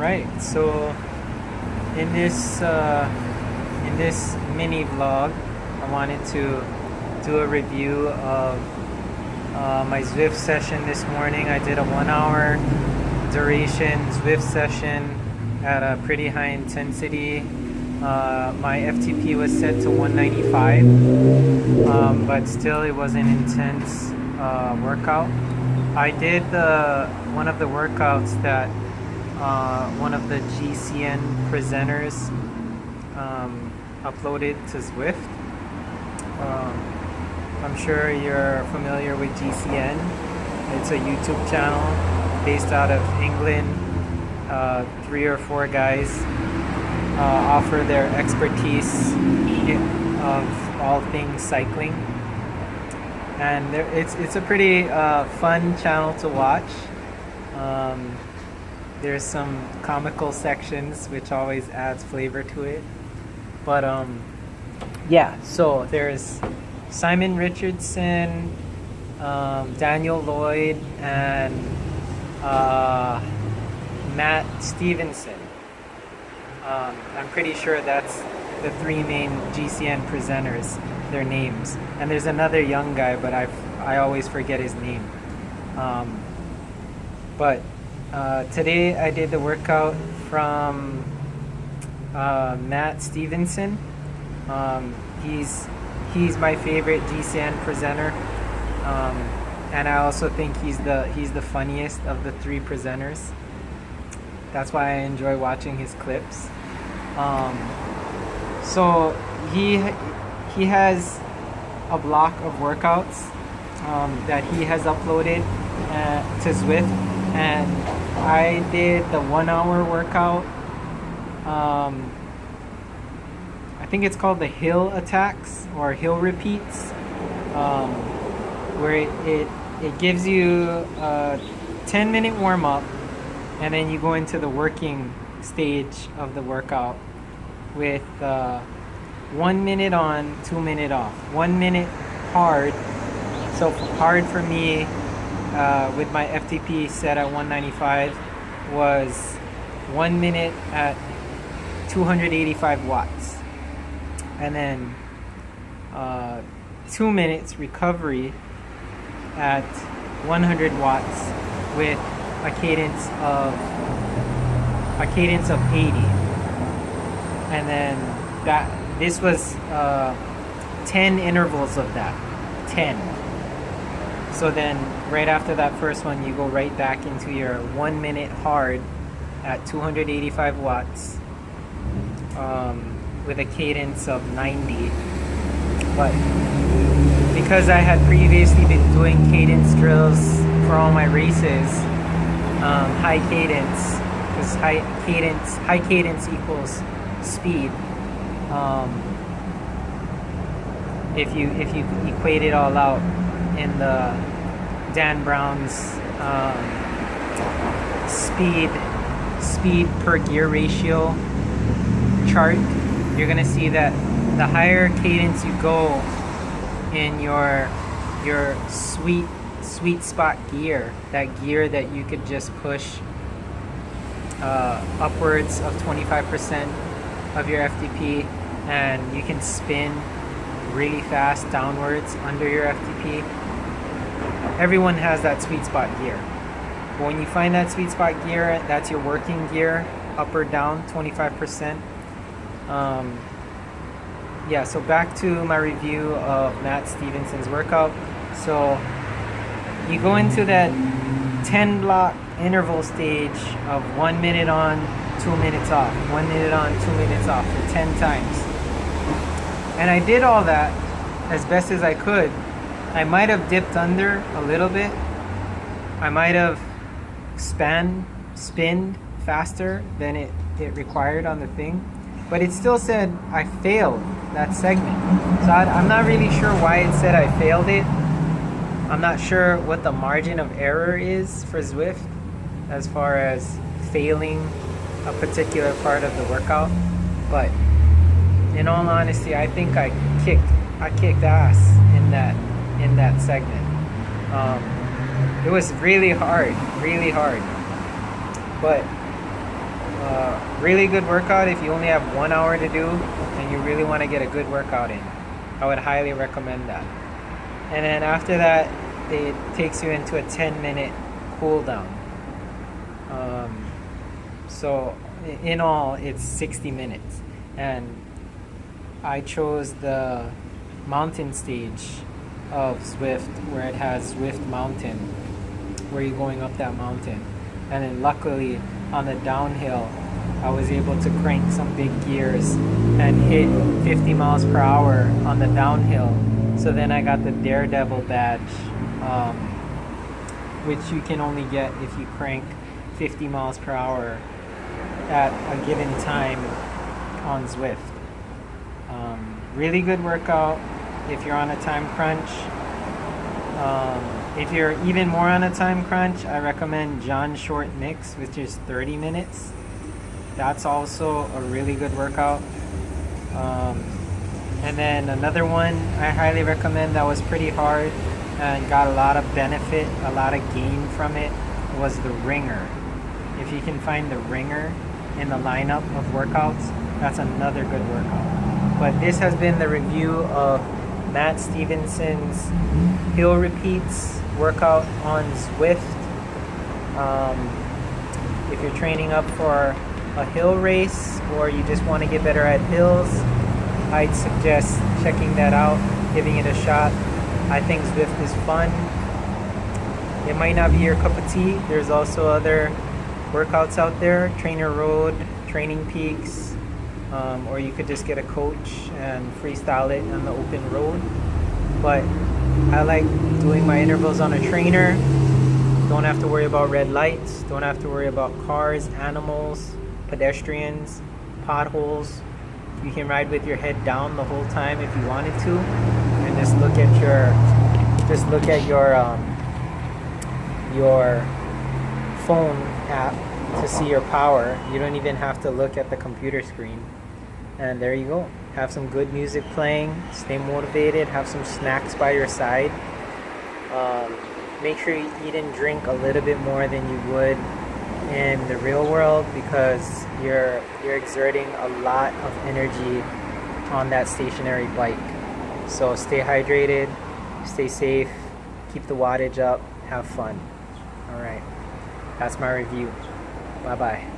right, so in this mini vlog, I wanted to do a review of my Zwift session this morning. I did a 1 hour duration Zwift session at a pretty high intensity. My FTP was set to 195, but still it was an intense workout. I did one of the workouts that one of the GCN presenters uploaded to Zwift. I'm sure you're familiar with GCN. It's a YouTube channel based out of England. 3 or 4 guys offer their expertise of all things cycling, and it's a pretty fun channel to watch. There's some comical sections which always adds flavor to it, but yeah, so there's Simon Richardson, Daniel Lloyd, and Matt Stevenson. I'm pretty sure that's the 3 main GCN presenters, their names. And there's another young guy, but I always forget his name. But today I did the workout from Matt Stevenson. He's my favorite GCN presenter, and I also think he's the funniest of the 3 presenters. That's why I enjoy watching his clips. So he has a block of workouts that he has uploaded to Zwift, and I did the 1 hour workout. I think it's called the hill attacks or hill repeats, where it gives you a 10-minute warm up, and then you go into the working stage of the workout with 1 minute on, 2 minute off. 1 minute hard. So hard for me with my FTP set at 195 was 1 minute at 285 watts. And then 2 minutes recovery at 100 watts with a cadence of 80. And then this was 10 intervals of that. 10. So then right after that first one, you go right back into your 1 minute hard at 285 watts with a cadence of 90. But because I had previously been doing cadence drills for all my races, high cadence, because high cadence equals speed. If you equate it all out in the Dan Brown's speed per gear ratio chart, you're gonna see that the higher cadence you go in your sweet spot gear, that gear that you could just push upwards of 25% of your FTP, and you can spin really fast downwards under your FTP. Everyone has that sweet spot gear. But when you find that sweet spot gear, that's your working gear, up or down 25%. Yeah, so back to my review of Matt Stevenson's workout. So you go into that 10 block interval stage of 1 minute on, 2 minutes off, 1 minute on, 2 minutes off for 10 times. And I did all that as best as I could. I might have dipped under a little bit. I might have spinned faster than it required on the thing. But it still said I failed that segment. So I'm not really sure why it said I failed it. I'm not sure what the margin of error is for Zwift as far as failing a particular part of the workout. But in all honesty, I think I kicked ass in that segment. It was really hard. But Really good workout if you only have 1 hour to do and you really want to get a good workout in. I would highly recommend that. And then after that, it takes you into a 10-minute cool down. So in all, it's 60 minutes. And I chose the mountain stage of Zwift, where it has Zwift Mountain, where you're going up that mountain. And then luckily on the downhill, I was able to crank some big gears and hit 50 miles per hour on the downhill. So then I got the Daredevil badge, which you can only get if you crank 50 miles per hour at a given time on Zwift. Really good workout if you're on a time crunch. If you're even more on a time crunch, I recommend John Short Mix, which is 30 minutes. That's also a really good workout. And then another one I highly recommend that was pretty hard and got a lot of benefit, a lot of gain from it, was the Ringer. If you can find the Ringer in the lineup of workouts, that's another good workout. But this has been the review of Matt Stevenson's Hill Repeats workout on Zwift. If you're training up for a hill race or you just want to get better at hills, I'd suggest checking that out, giving it a shot. I think Zwift is fun. It might not be your cup of tea. There's also other workouts out there, Trainer Road, Training Peaks, or you could just get a coach and freestyle it on the open road. But I like doing my intervals on a trainer. Don't have to worry about red lights, don't have to worry about cars, animals, pedestrians, potholes. You can ride with your head down the whole time if you wanted to, and just look at your phone app to see your power. You don't even have to look at the computer screen. And there you go. Have some good music playing, stay motivated, have some snacks by your side. Make sure you eat and drink a little bit more than you would in the real world, because you're exerting a lot of energy on that stationary bike. So stay hydrated, stay safe, keep the wattage up, have fun. All right, that's my review. Bye bye.